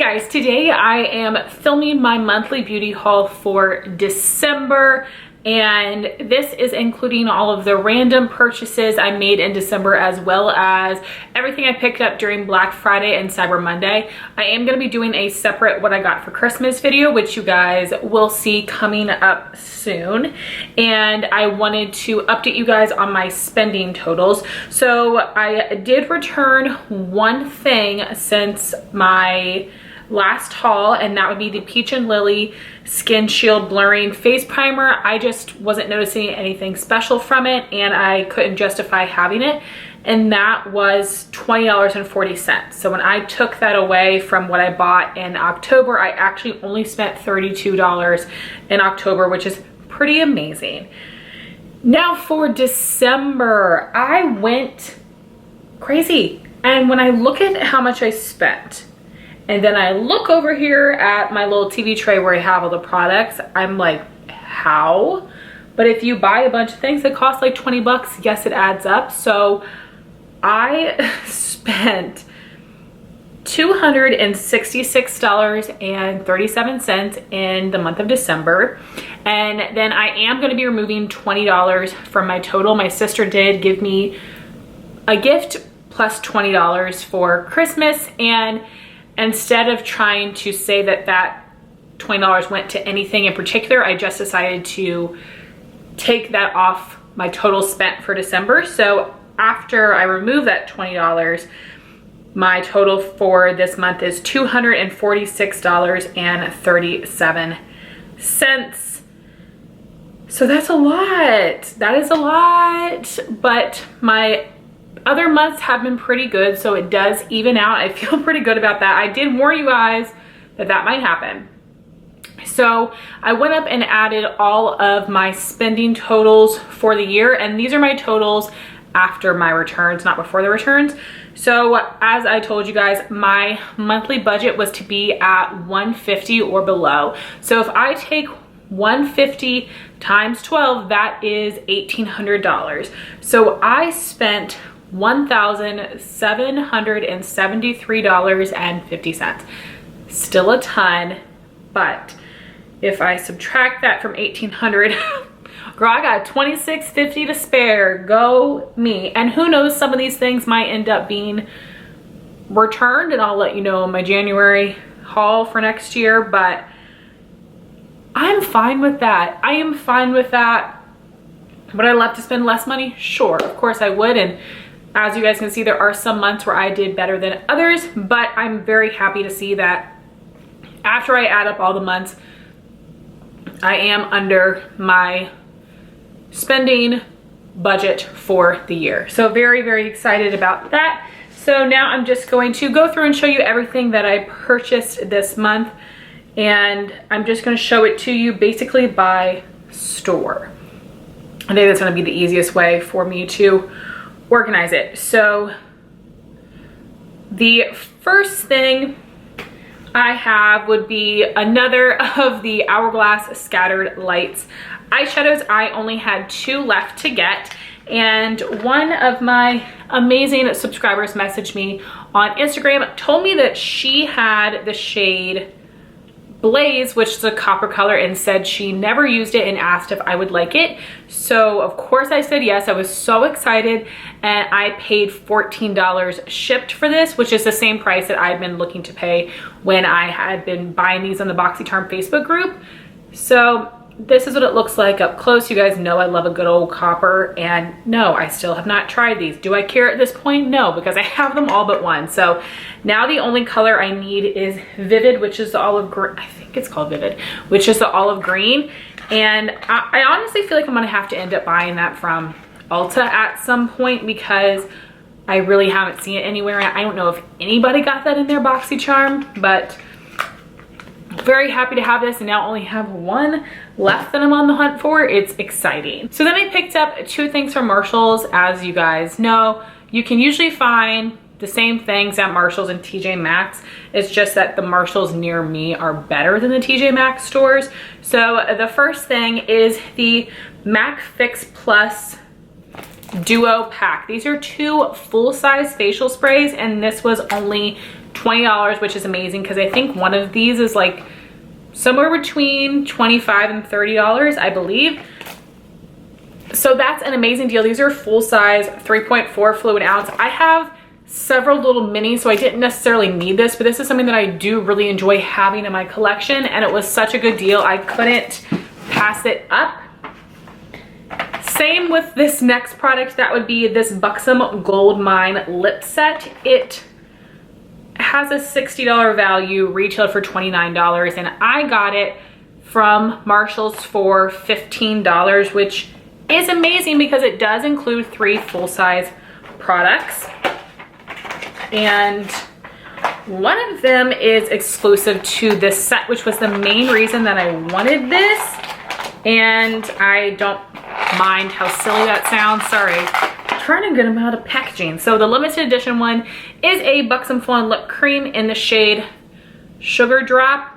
guys, today I am filming my monthly beauty haul for December, and this is including all of the random purchases I made in December as well as everything I picked up during Black Friday and Cyber Monday. I am going to be doing a separate what I got for Christmas video, which you guys will see coming up soon, and I wanted to update you guys on my spending totals. So I did return one thing since my last haul, and that would be the Peach and Lily Skin Shield Blurring Face Primer. I just wasn't noticing anything special from it, and I couldn't justify having it, and that was $20.40. So when I took that away from what I bought in October, I actually only spent $32 in October, which is pretty amazing. Now for December, I went crazy, and when I look at how much I spent, and then I look over here at my little TV tray where I have all the products, I'm like, how? But if you buy a bunch of things that cost like 20 bucks, yes, it adds up. So I spent $266.37 in the month of December. And then I am gonna be removing $20 from my total. My sister did give me a gift plus $20 for Christmas, and instead of trying to say that that $20 went to anything in particular, I just decided to take that off my total spent for December. So after I remove that $20, my total for this month is $246.37. So that's a lot. That is a lot, but my other months have been pretty good, so it does even out. I feel pretty good about that. I did warn you guys that that might happen. So I went up and added all of my spending totals for the year, and these are my totals after my returns, not before the returns. So as I told you guys, my monthly budget was to be at $150 or below. So if I take 150 times 12, that is $1,800. So I spent $1,773.50. Still a ton, but if I subtract that from 1,800, girl, I got $26.50 to spare. Go me. And who knows, some of these things might end up being returned, and I'll let you know in my January haul for next year, but I'm fine with that. I am fine with that. Would I love to spend less money? Sure, of course I would. And as you guys can see, there are some months where I did better than others, but I'm very happy to see that after I add up all the months, I am under my spending budget for the year. So very, very excited about that. So now I'm just going to go through and show you everything that I purchased this month, and I'm just going to show it to you basically by store. I think that's going to be the easiest way for me to organize it. So the first thing I have would be another of the Hourglass Scattered Lights eyeshadows. I only had 2 left to get, and one of my amazing subscribers messaged me on Instagram, told me that she had the shade Blaze, which is a copper color, and said she never used it and asked if I would like it. So of course I said yes. I was so excited, and I paid $14 shipped for this, which is the same price that I've been looking to pay when I had been buying these on the BoxyCharm Facebook group. So this is what it looks like up close. You guys know I love a good old copper, and no, I still have not tried these. Do I care at this point? No, because I have them all but one. So now the only color I need is Vivid, which is the olive green. I think it's called Vivid, which is the olive green. And I honestly feel like I'm gonna have to end up buying that from Ulta at some point, because I really haven't seen it anywhere. I don't know if anybody got that in their BoxyCharm, but very happy to have this, and now only have one left that I'm on the hunt for. It's exciting. So then I picked up 2 things from Marshalls. As you guys know, you can usually find the same things at Marshalls and TJ Maxx. It's just that the Marshalls near me are better than the TJ Maxx stores. So the first thing is the MAC Fix Plus Duo Pack. These are 2 full-size facial sprays, and this was only $20, which is amazing because I think one of these is like somewhere between $25 and $30, I believe. So that's an amazing deal. These are full size 3.4 fluid ounce. I have several little minis, so I didn't necessarily need this, but this is something that I do really enjoy having in my collection, and it was such a good deal. I couldn't pass it up. Same with this next product. That would be this Buxom Gold Mine lip set. It has a $60 value, retailed for $29, and I got it from Marshall's for $15, which is amazing because it does include 3 full-size products. And one of them is exclusive to this set, which was the main reason that I wanted this. And I don't mind how silly that sounds, sorry. I'm trying to get them out of packaging. So the limited edition one is a Buxom Full-On Lip Cream in the shade Sugar Drop.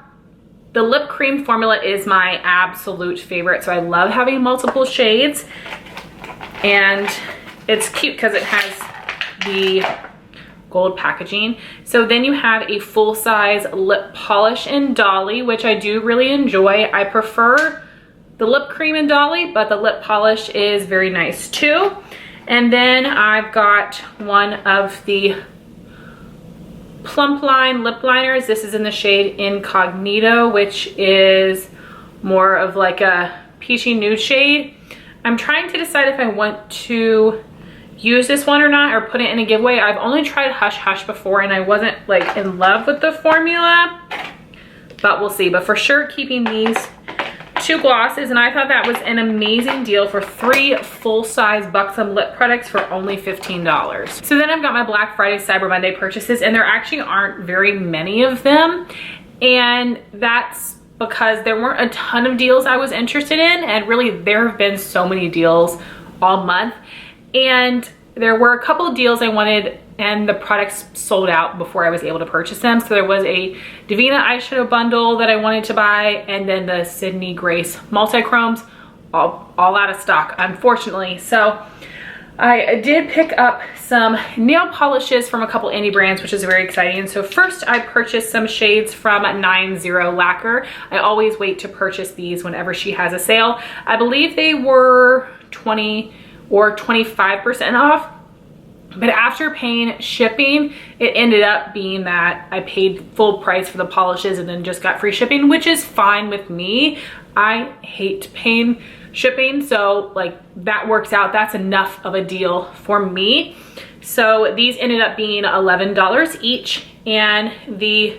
The lip cream formula is my absolute favorite, so I love having multiple shades. And it's cute because it has the gold packaging. So then you have a full-size lip polish in Dolly, which I do really enjoy. I prefer the lip cream in Dolly, but the lip polish is very nice too. And then I've got one of the Plump Line lip liners. This is in the shade Incognito, which is more of like a peachy nude shade. I'm trying to decide if I want to use this one or not, or put it in a giveaway. I've only tried Hush Hush before and I wasn't like in love with the formula, but we'll see. But for sure keeping these 2 glosses, and I thought that was an amazing deal for 3 full-size Buxom lip products for only $15. So then I've got my Black Friday Cyber Monday purchases, and there actually aren't very many of them, and that's because there weren't a ton of deals I was interested in, and really there have been so many deals all month. And there were a couple of deals I wanted, and the products sold out before I was able to purchase them. So there was a Divina eyeshadow bundle that I wanted to buy, and then the Sydney Grace multi-chromes, all out of stock, unfortunately. So I did pick up some nail polishes from a couple indie brands, which is very exciting. So first I purchased some shades from 90 Lacquer. I always wait to purchase these whenever she has a sale. I believe they were 20 or 25% off, but after paying shipping, it ended up being that I paid full price for the polishes and then just got free shipping, which is fine with me. I hate paying shipping, so like that works out. That's enough of a deal for me. So these ended up being $11 each, and the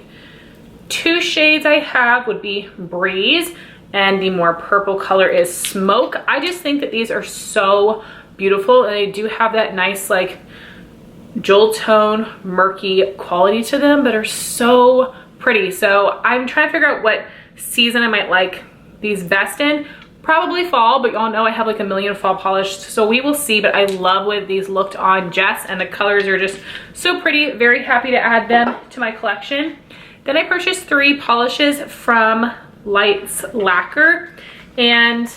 2 shades I have would be Breeze, and the more purple color is Smoke. I just think that these are so beautiful, and they do have that nice like jewel tone murky quality to them, but are so pretty. So I'm trying to figure out what season I might like these best in. Probably fall, but y'all know I have like a million fall polished, so we will see. But I love what these looked on Jess, and the colors are just so pretty. Very happy to add them to my collection. Then I purchased 3 polishes from Lights Lacquer, and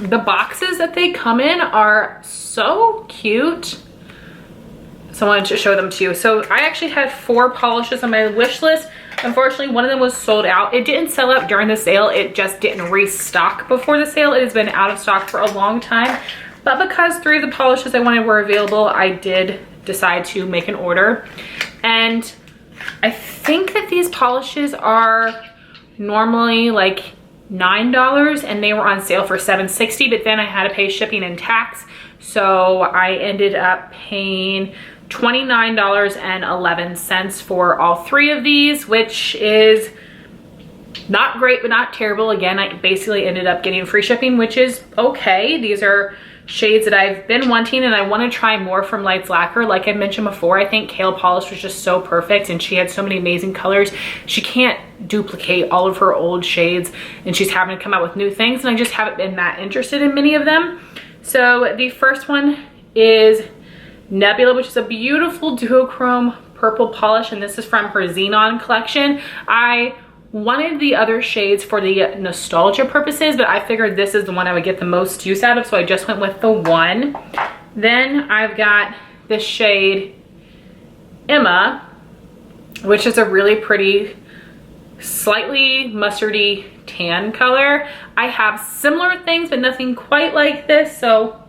the boxes that they come in are so cute. So I wanted to show them to you. So I actually had 4 polishes on my wish list. Unfortunately, one of them was sold out. It didn't sell out during the sale. It just didn't restock before the sale. It has been out of stock for a long time. But because 3 of the polishes I wanted were available, I did decide to make an order. And I think that these polishes are normally like $9, and they were on sale for $7.60, but then I had to pay shipping and tax, so I ended up paying $29.11 for all 3 of these, which is not great but not terrible. Again, I basically ended up getting free shipping, which is okay. These are shades that I've been wanting, and I want to try more from Lights Lacquer. Like I mentioned before, I think Kale Polish was just so perfect, and she had so many amazing colors. She can't duplicate all of her old shades, and she's having to come out with new things, and I just haven't been that interested in many of them. So the first one is Nebula, which is a beautiful duochrome purple polish, and this is from her Xenon collection. I wanted the other shades for the nostalgia purposes, but I figured this is the one I would get the most use out of, so I just went with the one. Then I've got the shade Emma, which is a really pretty, slightly mustardy tan color. I have similar things, but nothing quite like this, so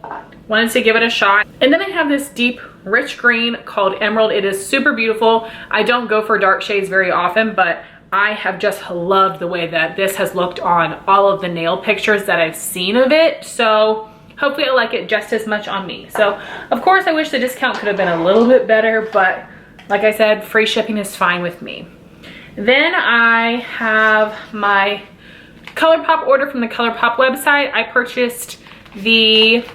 wanted to give it a shot. And then I have this deep rich green called Emerald. It is super beautiful. I don't go for dark shades very often, but I have just loved the way that this has looked on all of the nail pictures that I've seen of it. So hopefully I like it just as much on me. So of course I wish the discount could have been a little bit better, but like I said, free shipping is fine with me. Then I have my ColourPop order from the ColourPop website. I purchased the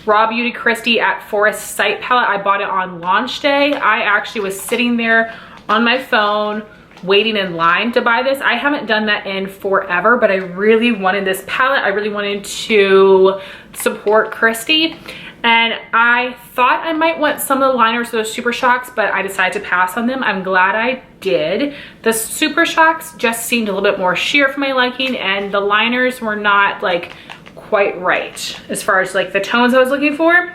RawBeautyKristi at Forest Sight palette. I bought it on launch day. I actually was sitting there on my phone waiting in line to buy this. I haven't done that in forever, but I really wanted this palette. I really wanted to support Kristi, and I thought I might want some of the liners, those Super Shocks, but I decided to pass on them. I'm glad I did. The Super Shocks just seemed a little bit more sheer for my liking, and the liners were not like quite right as far as like the tones I was looking for.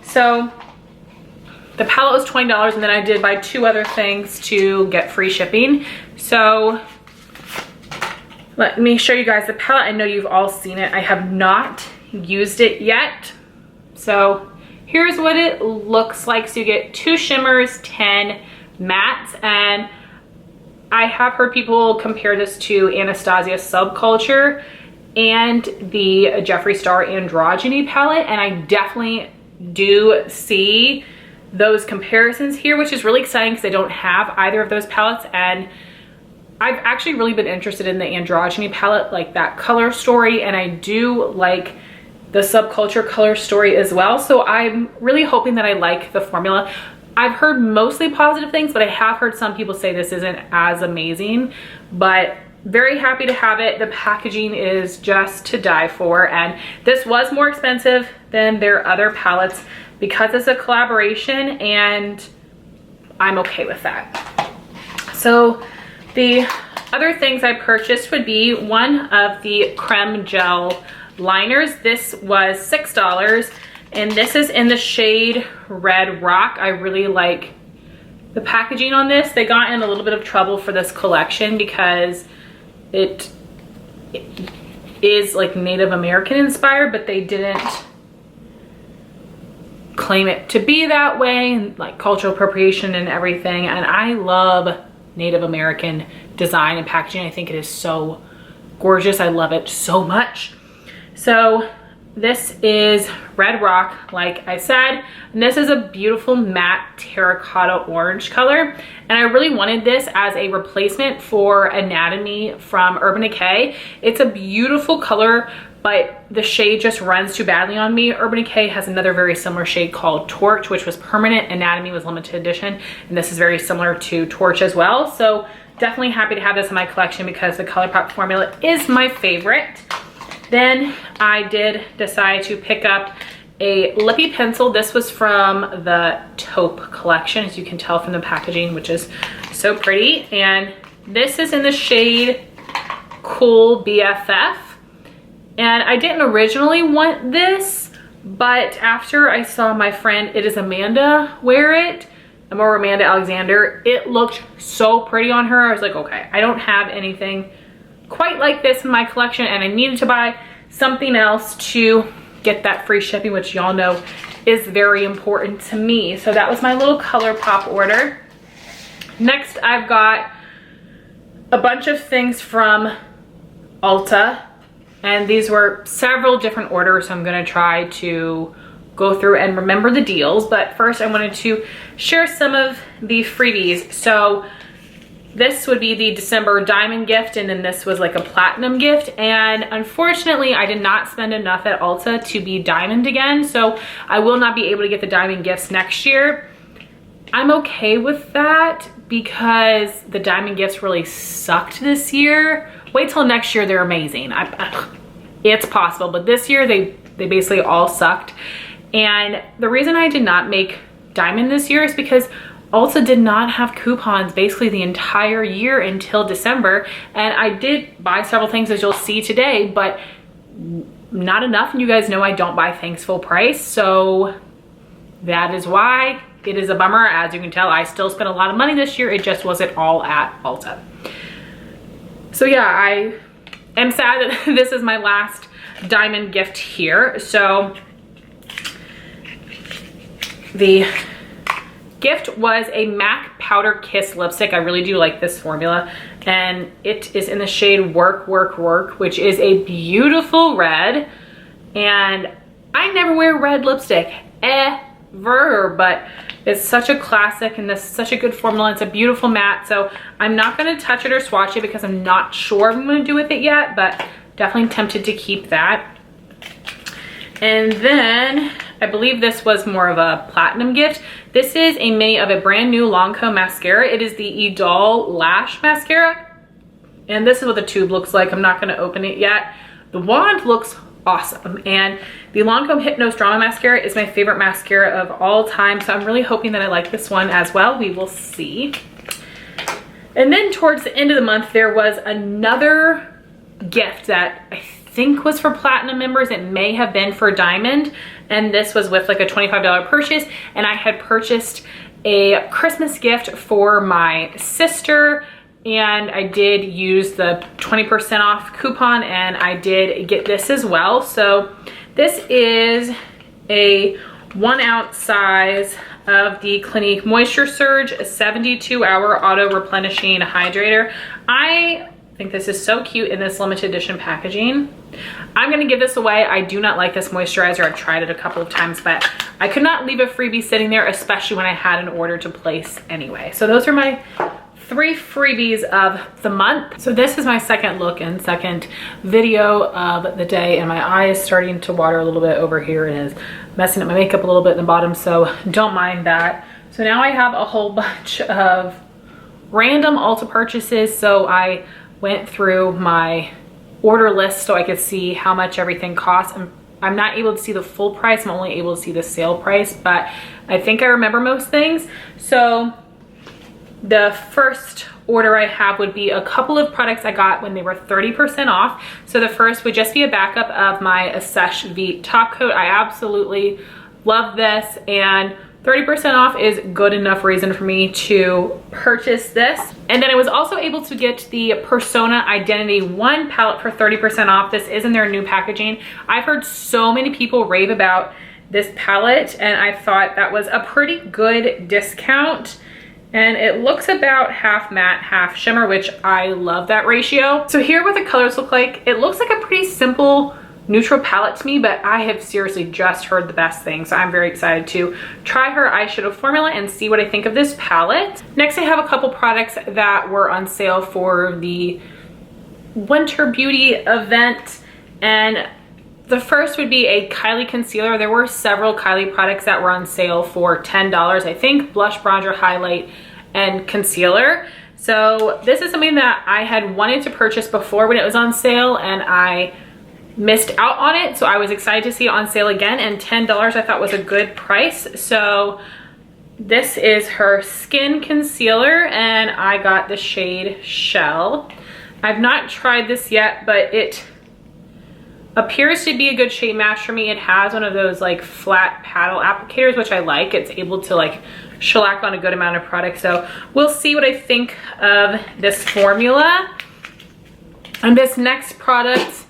So the palette was $20, and then I did buy 2 other things to get free shipping. So let me show you guys the palette. I know you've all seen it. I have not used it yet. So here's what it looks like. So you get 2 shimmers, 10 mattes, and I have heard people compare this to Anastasia Subculture and the Jeffree Star Androgyny palette, and I definitely do see those comparisons here, which is really exciting because I don't have either of those palettes, and I've actually really been interested in the Androgyny palette, like that color story, and I do like the Subculture color story as well. So I'm really hoping that I like the formula. I've heard mostly positive things, but I have heard some people say this isn't as amazing, but very happy to have it. The packaging is just to die for, and this was more expensive than their other palettes because it's a collaboration, and I'm okay with that. So the other things I purchased would be one of the Creme gel liners. This was $6, and this is in the shade Red Rock. I really like the packaging on this. They got in a little bit of trouble for this collection because it is like Native American inspired, but they didn't claim it to be that way, and like cultural appropriation and everything. And I love Native American design and packaging. I think it is so gorgeous. I love it so much. So this is Red Rock, like I said, and this is a beautiful matte terracotta orange color, and I really wanted this as a replacement for Anatomy from Urban Decay. It's a beautiful color, but the shade just runs too badly on me. Urban Decay has another very similar shade called Torch, which was permanent. Anatomy was limited edition, and this is very similar to Torch as well. So definitely happy to have this in my collection because the ColourPop formula is my favorite. Then I did decide to pick up a Lippie pencil. This was from the Taupe collection, as you can tell from the packaging, which is so pretty. And this is in the shade Cool BFF. And I didn't originally want this, but after I saw my friend It Is Amanda wear it, or Amanda Alexander, it looked so pretty on her. I was like, okay, I don't have anything quite like this in my collection, and I needed to buy something else to get that free shipping, which y'all know is very important to me. So that was my little ColourPop order. Next, I've got a bunch of things from Ulta, and these were several different orders, so I'm gonna try to go through and remember the deals. But first I wanted to share some of the freebies. So this would be the December diamond gift, and then this was like a platinum gift. And unfortunately, I did not spend enough at Ulta to be diamond again, so I will not be able to get the diamond gifts next year. I'm okay with that because the diamond gifts really sucked this year. Wait till next year, they're amazing. It's possible, but this year they basically all sucked. And the reason I did not make diamond this year is because Ulta did not have coupons basically the entire year until December, and I did buy several things, as you'll see today, but not enough. And you guys know I don't buy things full price, so that is why it is a bummer. As you can tell, I still spent a lot of money this year. It just wasn't all at Ulta. So yeah, I am sad that this is my last diamond gift here. So the gift was a MAC Powder Kiss lipstick. I really do like this formula, and it is in the shade Work, Work, Work, which is a beautiful red. And I never wear red lipstick ever, but it's such a classic, and this is such a good formula. It's a beautiful matte, so I'm not going to touch it or swatch it because I'm not sure what I'm going to do with it yet, but definitely tempted to keep that. And then I believe this was more of a platinum gift. This is a mini of a brand new Lancome mascara. It is the Idole Lash mascara, and this is what the tube looks like. I'm not going to open it yet. The wand looks awesome, and the Lancome Hypnose Drama mascara is my favorite mascara of all time, so I'm really hoping that I like this one as well. We will see. And then towards the end of the month, there was another gift that I think was for platinum members. It may have been for diamond, and this was with like a $25 purchase, and I had purchased a Christmas gift for my sister, and I did use the 20% off coupon, and I did get this as well. So this is a 1 ounce size of the Clinique Moisture Surge 72-hour auto replenishing hydrator. I think this is so cute in this limited edition packaging. I'm gonna give this away. I do not like this moisturizer. I've tried it a couple of times, but I could not leave a freebie sitting there, especially when I had an order to place anyway. So those are my 3 freebies of the month. So this is my second look and second video of the day, and my eye is starting to water a little bit over here and is messing up my makeup a little bit in the bottom, so don't mind that. So now I have a whole bunch of random Ulta purchases, so I went through my order list so I could see how much everything costs. I'm not able to see the full price, I'm only able to see the sale price, but I think I remember most things. So the first order I have would be a couple of products I got when they were 30% off. So the first would just be a backup of my Seche Vite top coat. I absolutely love this, and 30% off is good enough reason for me to purchase this. And then I was also able to get the Persona Identity 1 palette for 30% off. This is in their new packaging. I've heard so many people rave about this palette, and I thought that was a pretty good discount. And it looks about half matte, half shimmer, which I love that ratio. So here are what the colors look like. It looks like a pretty simple neutral palette to me, but I have seriously just heard the best things. So I'm very excited to try her eyeshadow formula and see what I think of this palette. Next, I have a couple products that were on sale for the Winter Beauty event, and the first would be a Kylie concealer. There were several Kylie products that were on sale for $10, I think, blush, bronzer, highlight, and concealer. So this is something that I had wanted to purchase before when it was on sale, and I missed out on it. So I was excited to see it on sale again, and $10 I thought was a good price. So this is her skin concealer, and I got the shade Shell. I've not tried this yet, but it appears to be a good shade match for me. It has one of those like flat paddle applicators, which I like. It's able to like shellac on a good amount of product. So we'll see what I think of this formula. And this next product,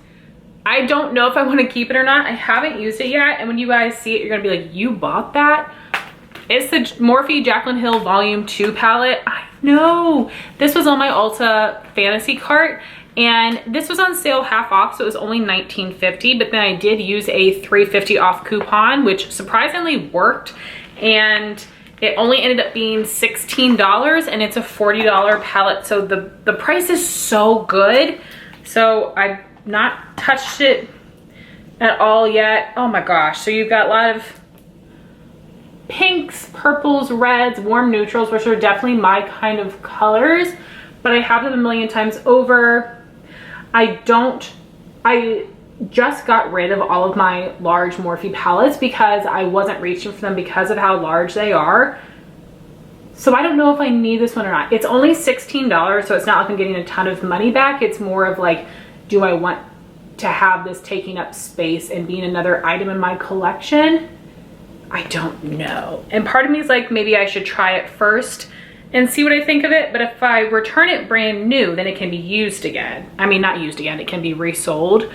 I don't know if I want to keep it or not. I haven't used it yet, and when you guys see it, you're gonna be like, you bought that? It's the Morphe Jaclyn Hill Volume 2 palette. I know. This was on my Ulta fantasy cart, and this was on sale half off, so it was only $19.50, but then I did use a $3.50 off coupon, which surprisingly worked, and it only ended up being $16, and it's a $40 palette, so the price is so good. So I've not touched it at all yet. Oh my gosh. So you've got a lot of pinks, purples, reds, warm neutrals, which are definitely my kind of colors, but I have them a million times over. I just got rid of all of my large Morphe palettes because I wasn't reaching for them because of how large they are. So I don't know if I need this one or not. It's only $16, so it's not like I'm getting a ton of money back. It's more of like, do I want to have this taking up space and being another item in my collection? I don't know. And part of me is like, maybe I should try it first and see what I think of it. But if I return it brand new, then it can be used again. I mean, not used again, it can be resold.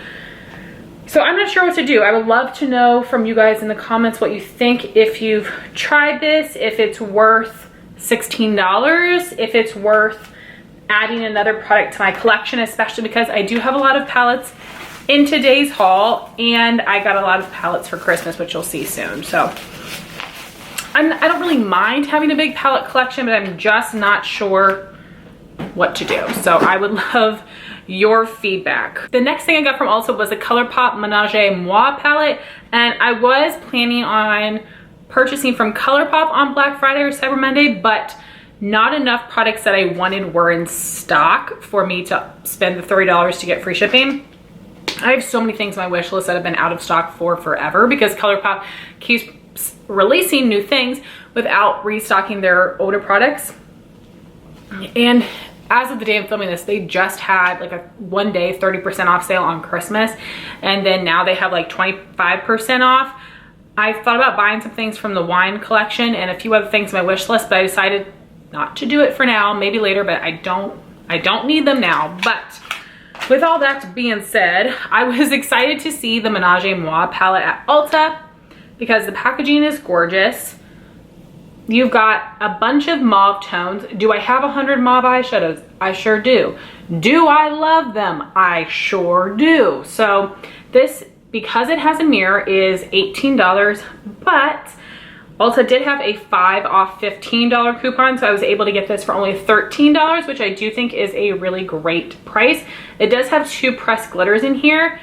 So I'm not sure what to do. I would love to know from you guys in the comments what you think, if you've tried this, if it's worth $16, if it's worth adding another product to my collection, especially because I do have a lot of palettes in today's haul, and I got a lot of palettes for Christmas, which you'll see soon. So I don't really mind having a big palette collection, but I'm just not sure what to do. So I would love your feedback. The next thing I got from Ulta was a ColourPop Ménage à Moi palette, and I was planning on purchasing from ColourPop on Black Friday or Cyber Monday, but not enough products that I wanted were in stock for me to spend the $30 to get free shipping. I have so many things on my wish list that have been out of stock for forever because ColourPop keeps releasing new things without restocking their older products. And as of the day I'm filming this, they just had like a one day 30% off sale on Christmas, and then now they have like 25% off. I thought about buying some things from the wine collection and a few other things on my wish list, but I decided not to do it for now, maybe later, but I don't need them now. But with all that being said, I was excited to see the Ménage à Moi palette at Ulta because the packaging is gorgeous. You've got a bunch of mauve tones. Do I have 100 mauve eyeshadows? I sure do. Do I love them? I sure do. So this, because it has a mirror, is $18, but Ulta did have a 5 off $15 coupon, so I was able to get this for only $13, which I do think is a really great price. It does have 2 pressed glitters in here.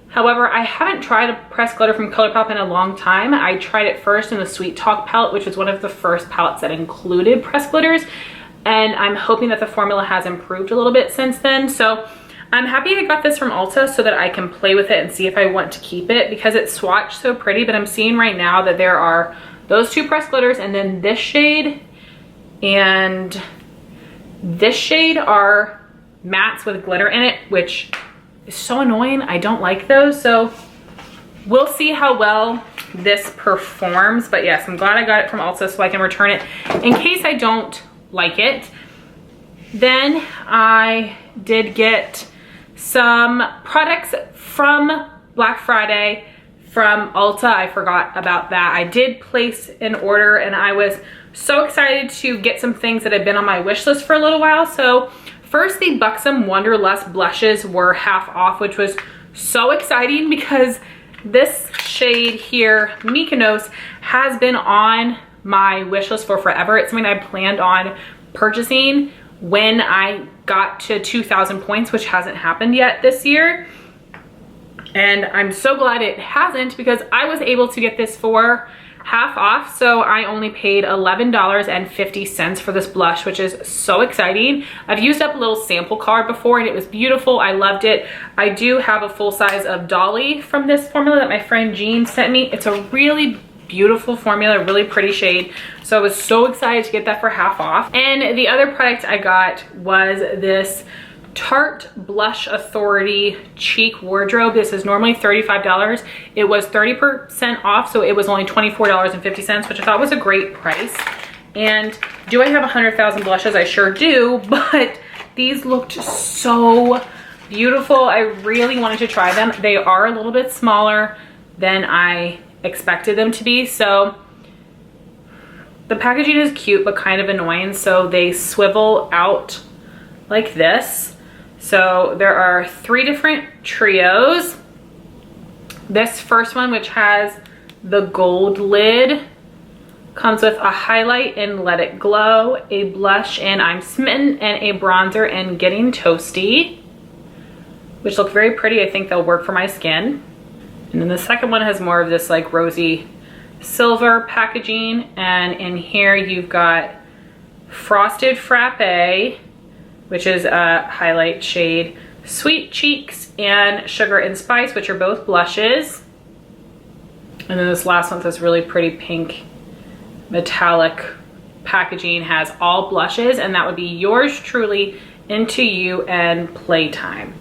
However, I haven't tried a pressed glitter from ColourPop in a long time. I tried it first in the Sweet Talk palette, which was one of the first palettes that included pressed glitters, and I'm hoping that the formula has improved a little bit since then. So I'm happy I got this from Ulta so that I can play with it and see if I want to keep it, because it's swatched so pretty. But I'm seeing right now that there are those 2 pressed glitters, and then this shade and this shade are mattes with glitter in it, which is so annoying. I don't like those. So we'll see how well this performs. But yes, I'm glad I got it from Ulta so I can return it in case I don't like it. Then I did get some products from Black Friday from Ulta. I forgot about that. I did place an order, and I was so excited to get some things that had been on my wish list for a little while. So first, the Buxom Wanderlust blushes were half off, which was so exciting because this shade here, Mykonos, has been on my wish list for forever. It's something I planned on purchasing when I got to 2,000 points, which hasn't happened yet this year. And I'm so glad it hasn't, because I was able to get this for half off. So I only paid $11.50 for this blush, which is so exciting. I've used up a little sample card before and it was beautiful. I loved it. I do have a full size of Dolly from this formula that my friend Jean sent me. It's a really beautiful formula, really pretty shade. So I was so excited to get that for half off. And the other product I got was this Tarte Blush Authority Cheek Wardrobe. This is normally $35. It was 30% off, so it was only $24.50, which I thought was a great price. And do I have 100,000 blushes? I sure do, but these looked so beautiful. I really wanted to try them. They are a little bit smaller than I expected them to be, so the packaging is cute but kind of annoying. So they swivel out like this. So there are 3 different trios. This first one, which has the gold lid, comes with a highlight in Let It Glow, a blush in I'm Smitten, and a bronzer in Getting Toasty, which look very pretty. I think they'll work for my skin. And then the second one has more of this like rosy silver packaging, and in here you've got Frosted Frappe, which is a highlight shade, Sweet Cheeks, and Sugar and Spice, which are both blushes. And then this last one, this really pretty pink metallic packaging, has all blushes, and that would be Yours Truly, Into You, and Playtime.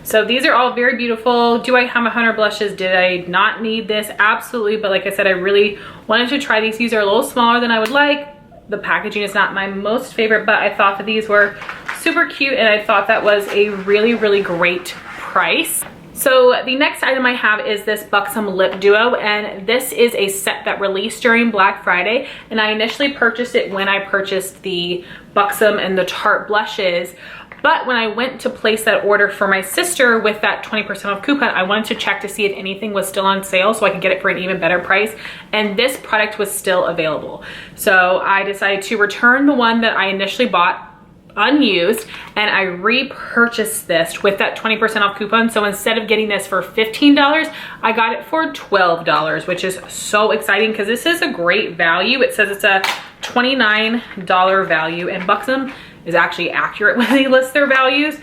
So these are all very beautiful. Do I have 100 blushes? Did I not need this? Absolutely, but like I said, I really wanted to try these. These are a little smaller than I would like. The packaging is not my most favorite, but I thought that these were super cute and I thought that was a really, really great price. So the next item I have is this Buxom Lip Duo, and this is a set that released during Black Friday, and I initially purchased it when I purchased the Buxom and the Tarte blushes. But when I went to place that order for my sister with that 20% off coupon, I wanted to check to see if anything was still on sale so I could get it for an even better price. And this product was still available. So I decided to return the one that I initially bought unused, and I repurchased this with that 20% off coupon. So instead of getting this for $15, I got it for $12, which is so exciting because this is a great value. It says it's a $29 value, and Buxom is actually accurate when they list their values.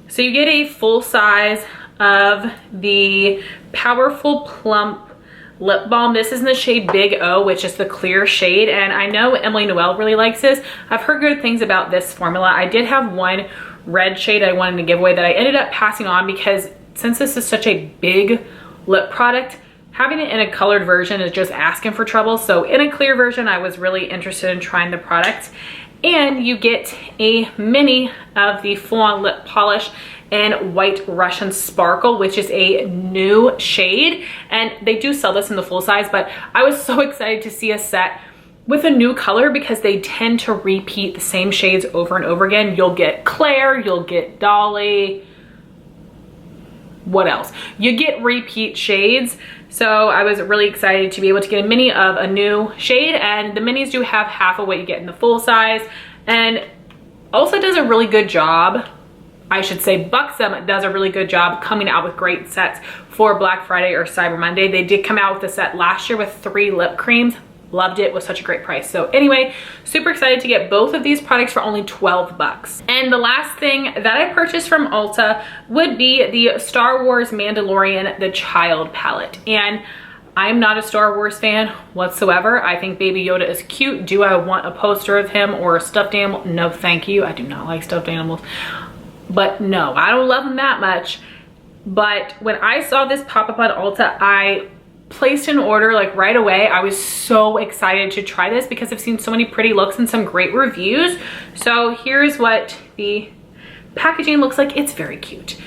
So you get a full size of the Powerful Plump lip balm. This is in the shade Big O, which is the clear shade, and I know Emily Noel really likes this. I've heard good things about this formula. I did have one red shade I wanted to give away that I ended up passing on because since this is such a big lip product, having it in a colored version is just asking for trouble. So in a clear version, I was really interested in trying the product. And you get a mini of the full-on lip polish in White Russian Sparkle, which is a new shade, and they do sell this in the full size, but I was so excited to see a set with a new color because they tend to repeat the same shades over and over again. You'll get Claire, you'll get Dolly, what else? You get repeat shades. So I was really excited to be able to get a mini of a new shade, and the minis do have half of what you get in the full size, and also does a really good job. I should say Buxom does a really good job coming out with great sets for Black Friday or Cyber Monday. They did come out with a set last year with 3 lip creams. Loved it, was such a great price. So anyway, super excited to get both of these products for only 12 bucks. And the last thing that I purchased from Ulta would be the Star Wars Mandalorian The Child palette. And I'm not a Star Wars fan whatsoever. I think Baby Yoda is cute. Do I want a poster of him or a stuffed animal? No, thank you. I do not like stuffed animals. But no, I don't love them that much. But when I saw this pop up on Ulta, I placed an order like right away. I was so excited to try this because I've seen so many pretty looks and some great reviews. So here's what the packaging looks like. It's very cute.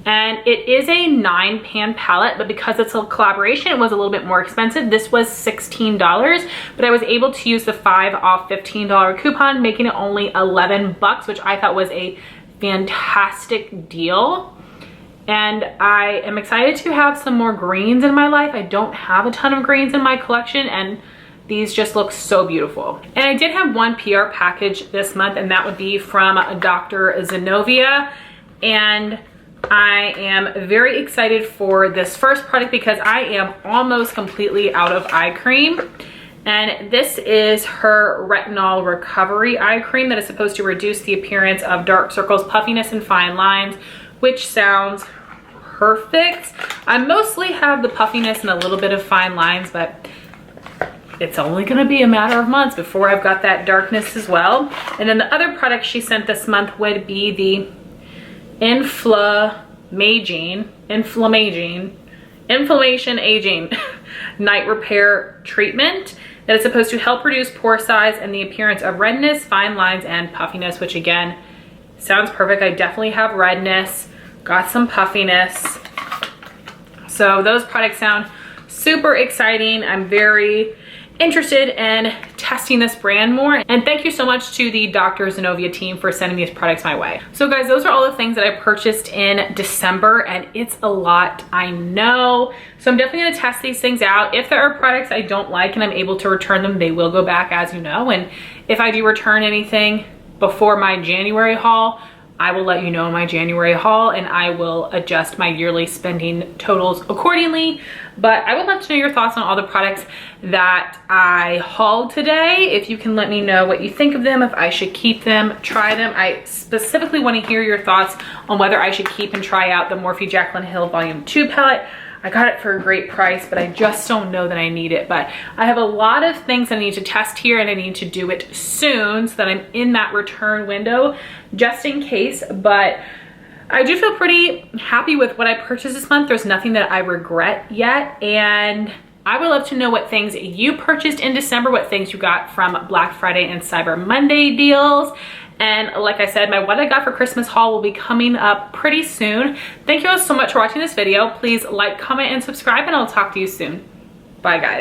And it is a 9-pan palette, but because it's a collaboration, it was a little bit more expensive. This was $16, but I was able to use the 5 off $15 coupon, making it only 11 bucks, which I thought was a fantastic deal. And I am excited to have some more greens in my life. I don't have a ton of greens in my collection, and these just look so beautiful. And I did have one PR package this month, and that would be from Dr. Zenobia. And I am very excited for this first product because I am almost completely out of eye cream. And this is her Retinol Recovery Eye Cream that is supposed to reduce the appearance of dark circles, puffiness, and fine lines, which sounds perfect. I mostly have the puffiness and a little bit of fine lines, but it's only gonna be a matter of months before I've got that darkness as well. And then the other product she sent this month would be the Inflammation Aging Night Repair Treatment that is supposed to help reduce pore size and the appearance of redness, fine lines, and puffiness, which again, sounds perfect. I definitely have redness, got some puffiness. So those products sound super exciting. I'm very interested in testing this brand more. And thank you so much to the Dr. Zenobia team for sending these products my way. So guys, those are all the things that I purchased in December, and it's a lot, I know. So I'm definitely gonna test these things out. If there are products I don't like and I'm able to return them, they will go back, as you know. And if I do return anything before my January haul, I will let you know in my January haul, and I will adjust my yearly spending totals accordingly. But I would love to know your thoughts on all the products that I hauled today. If you can let me know what you think of them, if I should keep them, try them. I specifically want to hear your thoughts on whether I should keep and try out the Morphe Jaclyn Hill Volume 2 palette. I got it for a great price, but I just don't know that I need it. But I have a lot of things I need to test here, and I need to do it soon so that I'm in that return window just in case. But I do feel pretty happy with what I purchased this month. There's nothing that I regret yet, and I would love to know what things you purchased in December, what things you got from Black Friday and Cyber Monday deals. And like I said, my what I got for Christmas haul will be coming up pretty soon. Thank you all so much for watching this video. Please like, comment, and subscribe, and I'll talk to you soon. Bye, guys.